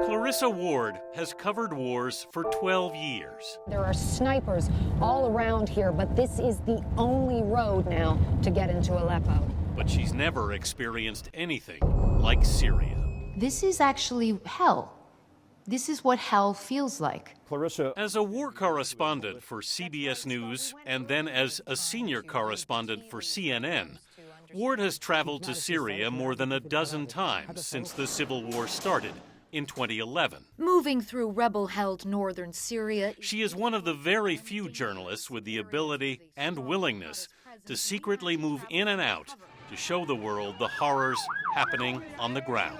Clarissa Ward has covered wars for 12 years. There are snipers all around here, but this is the only road now to get into Aleppo. But she's never experienced anything like Syria. This is actually hell. This is what hell feels like. Clarissa, as a war correspondent for CBS News and then as a senior correspondent for CNN, Ward has traveled to Syria more than a dozen times since the civil war started in 2011. Moving through rebel-held northern Syria, she is one of the very few journalists with the ability and willingness to secretly move in and out to show the world the horrors happening on the ground.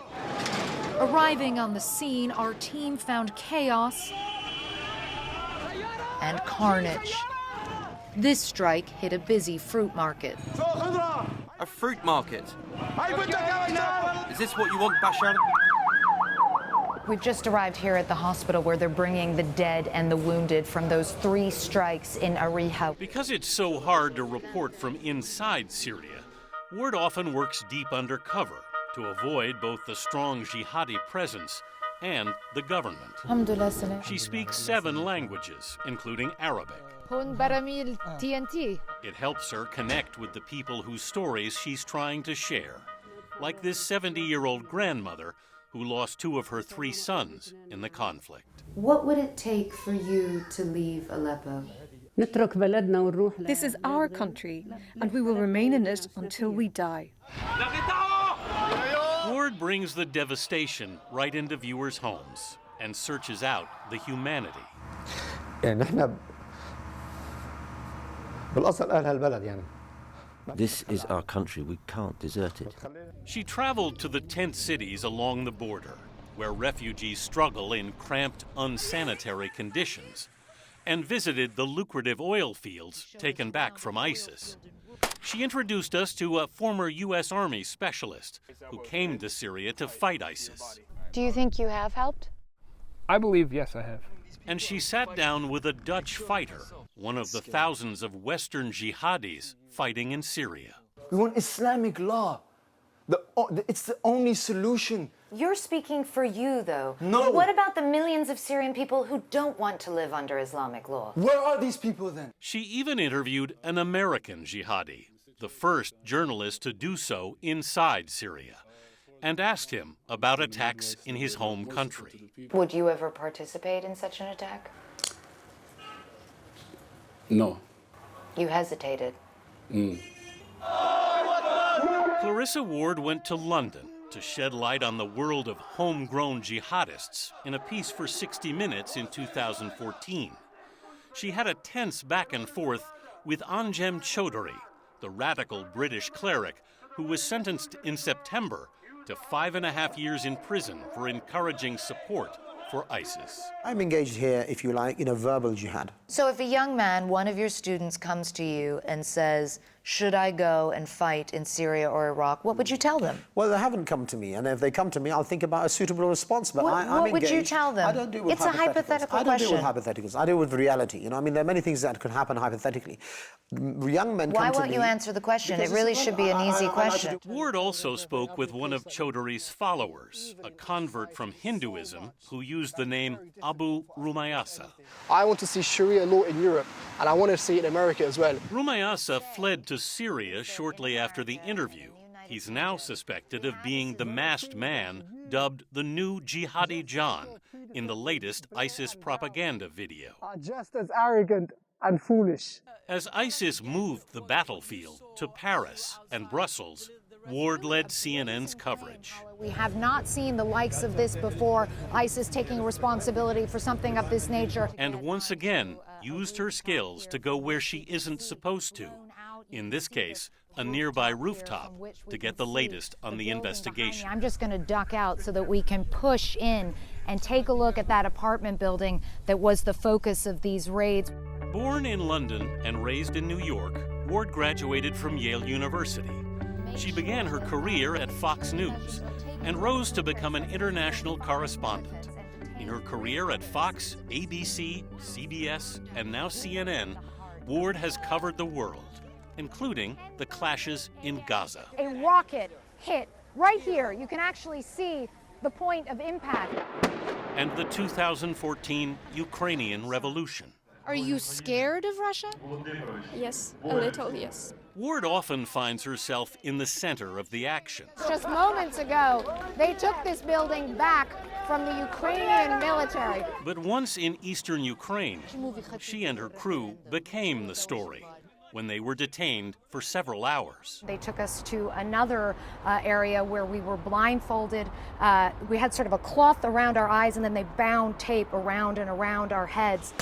Arriving on the scene, our team found chaos and carnage. This strike hit a busy fruit market. A fruit market? Is this what you want, Bashar? We've just arrived here at the hospital where they're bringing the dead and the wounded from those 3 strikes in Ariha. Because it's so hard to report from inside Syria, Ward often works deep undercover to avoid both the strong jihadi presence and the government. She speaks 7 languages, including Arabic. It helps her connect with the people whose stories she's trying to share, like this 70-year-old grandmother who lost 2 of her 3 sons in the conflict. What would it take for you to leave Aleppo? This is our country, and we will remain in it until we die. Ward brings the devastation right into viewers' homes and searches out the humanity. This is our country. We can't desert it. She traveled to the tent cities along the border, where refugees struggle in cramped, unsanitary conditions, and visited the lucrative oil fields taken back from ISIS. She introduced us to a former U.S. Army specialist who came to Syria to fight ISIS. Do you think you have helped? I believe, yes, I have. And she sat down with a Dutch fighter, one of the thousands of Western jihadis fighting in Syria. We want Islamic law. It's the only solution. You're speaking for you, though. No. What about the millions of Syrian people who don't want to live under Islamic law? Where are these people then? She even interviewed an American jihadi, the first journalist to do so inside Syria, and asked him about attacks in his home country. Would you ever participate in such an attack? No. You hesitated. Clarissa Ward went to London to shed light on the world of homegrown jihadists in a piece for 60 Minutes in 2014. She had a tense back and forth with Anjem Choudhury, the radical British cleric who was sentenced in September to 5.5 years in prison for encouraging support for ISIS. I'm engaged here, if you like, in a verbal jihad. So if a young man, one of your students, comes to you and says, should I go and fight in Syria or Iraq, what would you tell them? Well, they haven't come to me, and if they come to me, I'll think about a suitable response. But what would you tell them? I don't deal with it's a hypothetical question. I don't deal with hypotheticals. I deal with reality. You know, I mean, there are many things that could happen hypothetically. Young men come to me... Why won't you answer the question? It really should be an easy question. Ward also spoke with one of Choudhury's followers, a convert from Hinduism who used the name Abu Rumayasa. I want to see Sharia law in Europe, and I want to see it in America as well. Rumayasa fled to Syria shortly after the interview. He's now suspected of being the masked man dubbed the new Jihadi John in the latest ISIS propaganda video. Are just as arrogant and foolish. As ISIS moved the battlefield to Paris and Brussels, Ward led CNN's coverage. We have not seen the likes of this before, ISIS taking responsibility for something of this nature. And once again, used her skills to go where she isn't supposed to. In this case, a nearby rooftop to get the latest on the investigation. I'm just going to duck out so that we can push in and take a look at that apartment building that was the focus of these raids. Born in London and raised in New York, Ward graduated from Yale University. She began her career at Fox News and rose to become an international correspondent. In her career at Fox, ABC, CBS, and now CNN, Ward has covered the world, including the clashes in Gaza. A rocket hit right here. You can actually see the point of impact. and the 2014 Ukrainian Revolution. Are you scared of Russia? Yes, a little, yes. Ward often finds herself in the center of the action. Just moments ago, they took this building back from the Ukrainian military. But once in eastern Ukraine, she and her crew became the story when they were detained for several hours. They took us to another area where we were blindfolded. We had sort of a cloth around our eyes, and then they bound tape around and around our heads.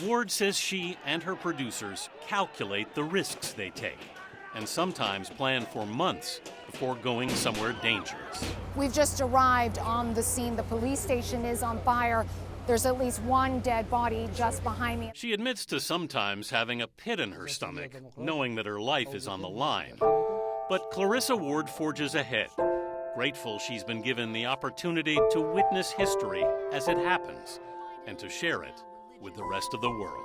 Ward says she and her producers calculate the risks they take and sometimes plan for months before going somewhere dangerous. We've just arrived on the scene. The police station is on fire. There's at least one dead body just behind me. She admits to sometimes having a pit in her stomach, knowing that her life is on the line. But Clarissa Ward forges ahead, grateful she's been given the opportunity to witness history as it happens and to share it with the rest of the world.